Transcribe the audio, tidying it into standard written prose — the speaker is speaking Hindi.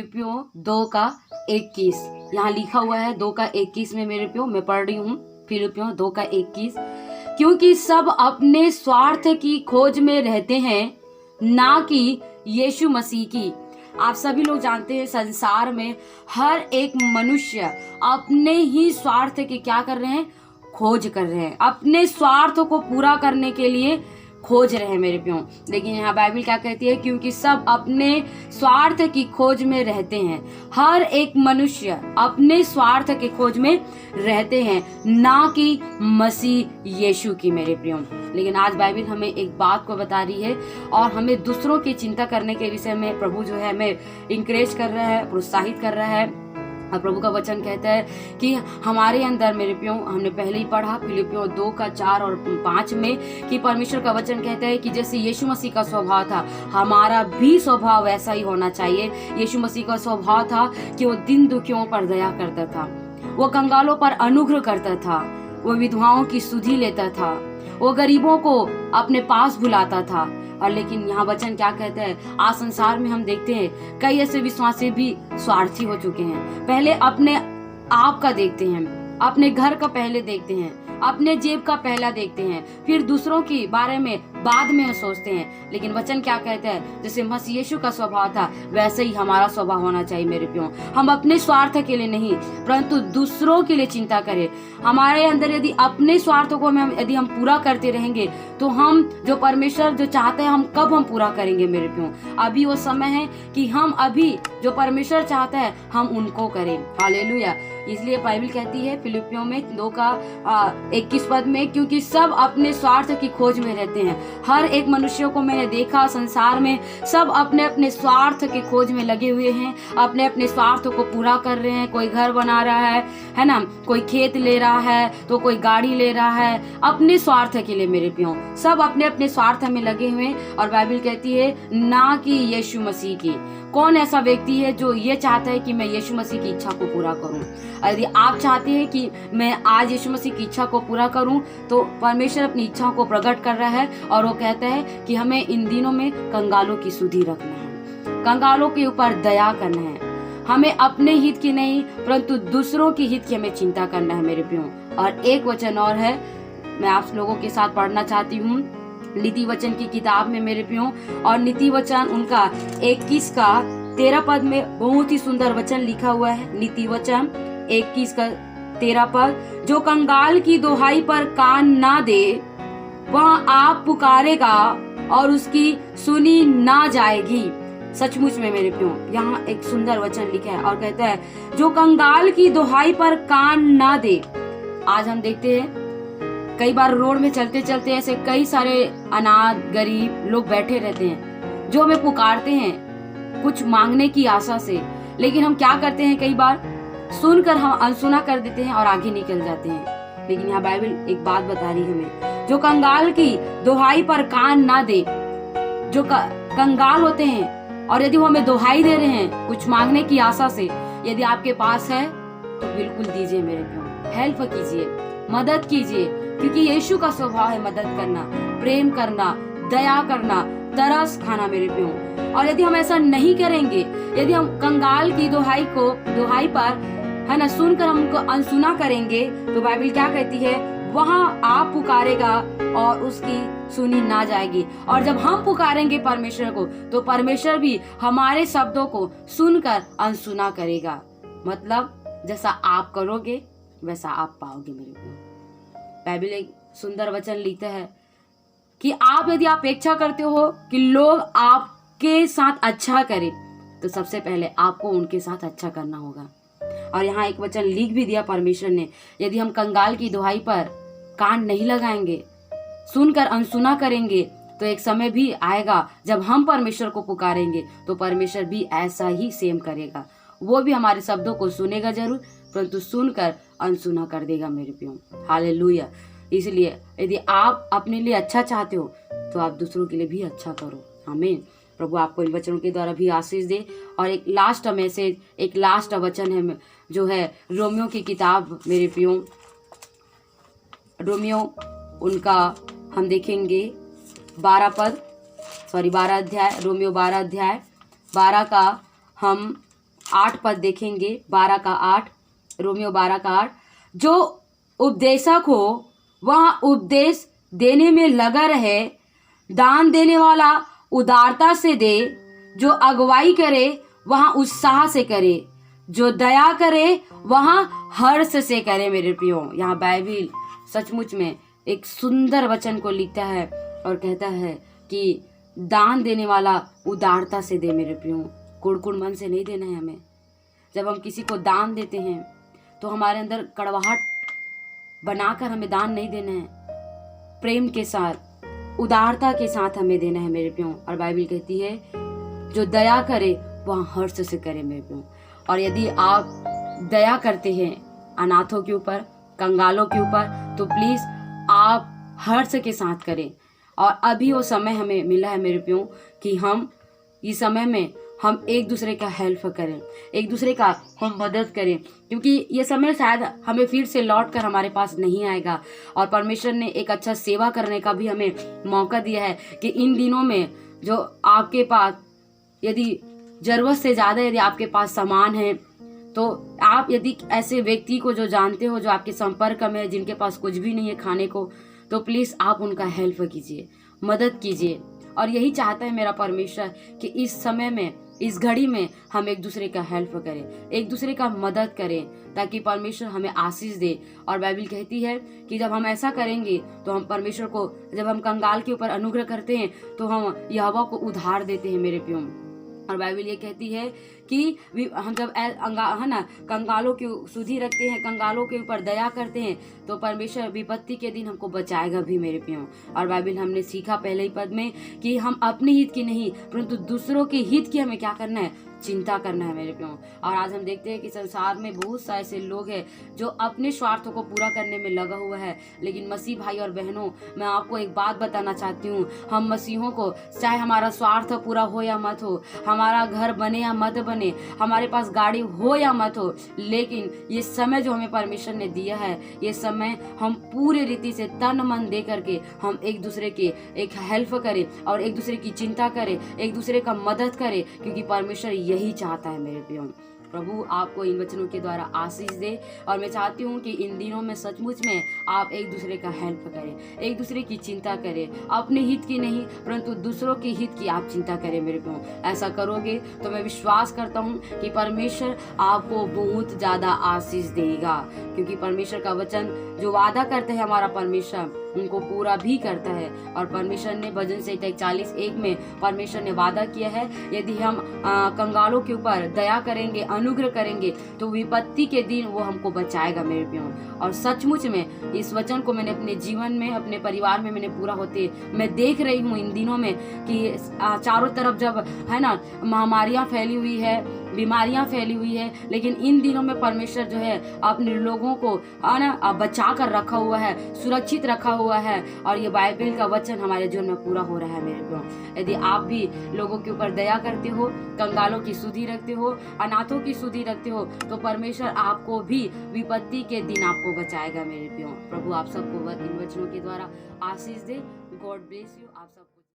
फिलिपियों 2:21 यहाँ लिखा हुआ है। 2:21 में मेरे प्यो मैं पढ़ रही हूँ। फिलिपियों 2:21, क्योंकि सब अपने स्वार्थ की खोज में रहते हैं, ना कि यीशु मसीह की। आप सभी लोग जानते हैं संसार में हर एक मनुष्य अपने ही स्वार्थ के क्या कर रहे हैं, खोज कर रहे हैं, अपने स्वार्थ को पूरा करने के लिए खोज रहे हैं मेरे प्यो। लेकिन यहाँ बाइबल क्या कहती है, क्योंकि सब अपने स्वार्थ की खोज में रहते हैं। हर एक मनुष्य अपने स्वार्थ के खोज में रहते हैं, ना कि मसीह यीशु की मेरे प्यो। लेकिन आज बाइबल हमें एक बात को बता रही है और हमें दूसरों की चिंता करने के विषय में प्रभु जो है हमें इंकरेज कर रहा है, प्रोत्साहित कर रहा है। और प्रभु का वचन कहता है कि हमारे अंदर मेरे प्यो, हमने पहले ही पढ़ा फिलिपियों 2:4 और 5 में कि परमेश्वर का वचन कहता है कि जैसे यीशु मसीह का स्वभाव था, हमारा भी स्वभाव वैसा ही होना चाहिए। यीशु मसीह का स्वभाव था कि वो दिन दुखियों पर दया करता था, वो कंगालों पर अनुग्रह करता था, वो विधवाओं की सुधि लेता था, वो गरीबों को अपने पास बुलाता था। और लेकिन यहाँ वचन क्या कहता है, आज संसार में हम देखते हैं कई ऐसे विश्वासी भी स्वार्थी हो चुके हैं। पहले अपने आप का देखते हैं, अपने घर का पहले देखते हैं, अपने जेब का पहला देखते हैं, फिर दूसरों के बारे में बाद में सोचते हैं। लेकिन वचन क्या कहता है, जैसे मसीह यीशु का स्वभाव था वैसे ही हमारा स्वभाव होना चाहिए मेरे प्यो। हम अपने स्वार्थ के लिए नहीं परंतु दूसरों के लिए चिंता करें। हमारे अंदर यदि अपने स्वार्थों को यदि हम पूरा करते रहेंगे तो हम जो परमेश्वर जो चाहते हैं हम कब हम पूरा करेंगे मेरे प्यो। अभी वो समय है कि हम अभी जो परमेश्वर चाहता है हम उनको करें। हालेलुया। इसलिए बाइबल कहती है फिलिपियों में 2:21 पद में, क्योंकि सब अपने स्वार्थ की खोज में रहते हैं। हर एक मनुष्य को मैंने देखा संसार में सब अपने अपने स्वार्थ के खोज में लगे हुए हैं, अपने अपने स्वार्थ को पूरा कर रहे हैं। कोई घर बना रहा है ना, कोई खेत ले रहा है, तो कोई गाड़ी ले रहा है, अपने स्वार्थ के लिए मेरे प्यो। सब अपने अपने स्वार्थ में लगे हुए हैं। और बाइबल कहती है ना कि यीशु मसीह की। कौन ऐसा व्यक्ति है जो ये चाहता है कि मैं यीशु मसीह की इच्छा को पूरा करूं? यदि आप चाहते हैं कि मैं आज यीशु मसीह की इच्छा को पूरा करूं तो परमेश्वर अपनी इच्छा को प्रकट कर रहा है और वो कहता है कि हमें इन दिनों में कंगालों की सुधि रखना है, कंगालों के ऊपर दया करना है। हमें अपने हित की नहीं परंतु दूसरों की हित की हमें चिंता करना है मेरे प्यो। और एक वचन और है, मैं आप लोगों के साथ पढ़ना चाहती हूँ नीति वचन की किताब में मेरे प्यो। और नीति वचन उनका 21:13 पद में बहुत ही सुंदर वचन लिखा हुआ है। नीति वचन 21:13 पद, जो कंगाल की दोहाई पर कान ना दे वह आप पुकारेगा और उसकी सुनी ना जाएगी। सचमुच में मेरे प्यो यहाँ एक सुंदर वचन लिखा है और कहता है जो कंगाल की दोहाई पर कान ना दे। आज हम देखते हैं कई बार रोड में चलते चलते ऐसे कई सारे अनाथ गरीब लोग बैठे रहते हैं जो हमें पुकारते हैं कुछ मांगने की आशा से, लेकिन हम क्या करते हैं, कई बार सुनकर हम अनसुना कर देते हैं और आगे निकल जाते हैं। लेकिन यहाँ बाइबल एक बात बता रही है हमें, जो कंगाल की दोहाई पर कान ना दे, जो कंगाल होते हैं और यदि वो हमें दोहाई दे रहे हैं कुछ मांगने की आशा से, यदि आपके पास है तो बिल्कुल दीजिए मेरे प्यो, हेल्प कीजिए, मदद कीजिए, क्योंकि यीशु का स्वभाव है मदद करना, प्रेम करना, दया करना, तरस खाना मेरे प्यो। और यदि हम ऐसा नहीं करेंगे, यदि हम कंगाल की दोहाई पर है ना सुनकर हमको अनसुना करेंगे तो बाइबल क्या कहती है, वहां आप पुकारेगा और उसकी सुनी ना जाएगी। और जब हम पुकारेंगे परमेश्वर को तो परमेश्वर भी हमारे शब्दों को सुनकर अनसुना करेगा। मतलब जैसा आप करोगे वैसा आप पाओगे मेरे प्यो। बाइबल एक सुंदर वचन लिखता है कि आप यदि अपेक्षा करते हो कि लोग आपके साथ अच्छा करें तो सबसे पहले आपको उनके साथ अच्छा करना होगा। और यहाँ एक वचन लिख भी दिया परमेश्वर ने, यदि हम कंगाल की दुहाई पर कान नहीं लगाएंगे, सुनकर अनसुना करेंगे तो एक समय भी आएगा जब हम परमेश्वर को पुकारेंगे तो परमेश्वर भी ऐसा ही सेम करेगा। वो भी हमारे शब्दों को सुनेगा जरूर परंतु सुनकर अनसुना कर देगा मेरे प्यो। हालेलुया। इसलिए यदि आप अपने लिए अच्छा चाहते हो तो आप दूसरों के लिए भी अच्छा करो। आमीन। प्रभु आपको इन वचनों के द्वारा भी आशीष दे। और एक लास्ट मैसेज, एक लास्ट वचन है जो है रोमियो की किताब मेरे प्यो, रोमियो उनका हम देखेंगे 12 अध्याय, रोमियो 12 अध्याय 12 का हम 8 पद देखेंगे, 12 का 8, रोमियो 12 का 8। जो उपदेशक हो वह उपदेश देने में लगा रहे, दान देने वाला उदारता से दे, जो अगुवाई करे वह उत्साह से करे, जो दया करे वह हर्ष से करे। मेरे प्रियो, यहाँ बाइबिल सचमुच में एक सुंदर वचन को लिखता है और कहता है कि दान देने वाला उदारता से दे। मेरे प्रियो, कुड़कुड़ मन से नहीं देना है हमें। जब हम किसी को दान देते हैं तो हमारे अंदर कड़वाहट बनाकर हमें दान नहीं देना है, प्रेम के साथ, उदारता के साथ हमें देना है मेरे प्रियो। और बाइबिल कहती है जो दया करे वह हर्ष से करे मेरे प्रियो। और यदि आप दया करते हैं अनाथों के ऊपर, कंगालों के ऊपर, तो प्लीज आप हर्ष के साथ करें। और अभी वो समय हमें मिला है मेरे प्रियो कि हम इस समय में हम एक दूसरे का हेल्प करें, एक दूसरे का हम मदद करें, क्योंकि ये समय शायद हमें फिर से लौट कर हमारे पास नहीं आएगा। और परमेश्वर ने एक अच्छा सेवा करने का भी हमें मौका दिया है कि इन दिनों में जो आपके पास यदि जरूरत से ज़्यादा यदि आपके पास सामान है, तो आप यदि ऐसे व्यक्ति को जो जानते हो, जो आपके संपर्क में है, जिनके पास कुछ भी नहीं है खाने को, तो प्लीज़ आप उनका हेल्प कीजिए, मदद कीजिए। और यही चाहता है मेरा परमेश्वर कि इस समय में, इस घड़ी में हम एक दूसरे का हेल्प करें, एक दूसरे का मदद करें, ताकि परमेश्वर हमें आशीष दे। और बाइबिल कहती है कि जब हम ऐसा करेंगे तो हम परमेश्वर को, जब हम कंगाल के ऊपर अनुग्रह करते हैं तो हम यहोवा को उधार देते हैं मेरे प्रियो। और बाइबिल ये कहती है कि हम जब है ना कंगालों की सुधि रखते हैं, कंगालों के ऊपर दया करते हैं, तो परमेश्वर विपत्ति के दिन हमको बचाएगा भी मेरे प्रियो। और बाइबिल हमने सीखा पहले ही पद में कि हम अपने हित की नहीं परंतु दूसरों के हित की हमें क्या करना है, चिंता करना है मेरे प्रियो। और आज हम देखते हैं कि संसार में बहुत सारे ऐसे लोग हैं जो अपने स्वार्थों को पूरा करने में लगा हुआ है। लेकिन मसीह भाई और बहनों, मैं आपको एक बात बताना चाहती हूँ, हम मसीहों को, चाहे हमारा स्वार्थ पूरा हो या मत हो, हमारा घर बने या मत बने, हमारे पास गाड़ी हो या मत हो, लेकिन ये समय जो हमें परमेश्वर ने दिया है, ये समय हम पूरे रीति से तन मन दे करके हम एक दूसरे के एक हेल्प करें और एक दूसरे की चिंता करें, एक दूसरे का मदद करें, क्योंकि परमेश्वर यही चाहता है मेरे प्रियो। प्रभु आपको इन वचनों के द्वारा आशीष दे। और मैं चाहती हूँ कि इन दिनों में सचमुच में आप एक दूसरे का हेल्प करें, एक दूसरे की चिंता करें, अपने हित की नहीं परंतु दूसरों के हित की आप चिंता करें मेरे प्रियो। ऐसा करोगे तो मैं विश्वास करता हूँ कि परमेश्वर आपको बहुत ज़्यादा आशीष देगा, क्योंकि परमेश्वर का वचन जो वादा करते हैं हमारा परमेश्वर उनको पूरा भी करता है। और परमेश्वर ने भजन संहिता 41:1 में परमेश्वर ने वादा किया है, यदि हम कंगालों के ऊपर दया करेंगे, अनुग्रह करेंगे, तो विपत्ति के दिन वो हमको बचाएगा मेरे प्रियो। और सचमुच में इस वचन को मैंने अपने जीवन में, अपने परिवार में मैंने पूरा होते मैं देख रही हूँ इन दिनों में कि चारों तरफ जब है ना महामारियां फैली हुई है, बीमारियां फैली हुई है, लेकिन इन दिनों में परमेश्वर जो है अपने लोगों को ना बचा कर रखा हुआ है, सुरक्षित रखा हुआ है। और ये बाइबल का वचन हमारे जीवन में पूरा हो रहा है मेरे प्रियो। यदि आप भी लोगों के ऊपर दया करते हो, कंगालों की सुधि रखते हो, अनाथों की सुधि रखते हो, तो परमेश्वर आपको भी विपत्ति के दिन आपको बचाएगा मेरे प्रियो। प्रभु आप सबको इन वचनों के द्वारा आशीष दे। God bless you. आप सबको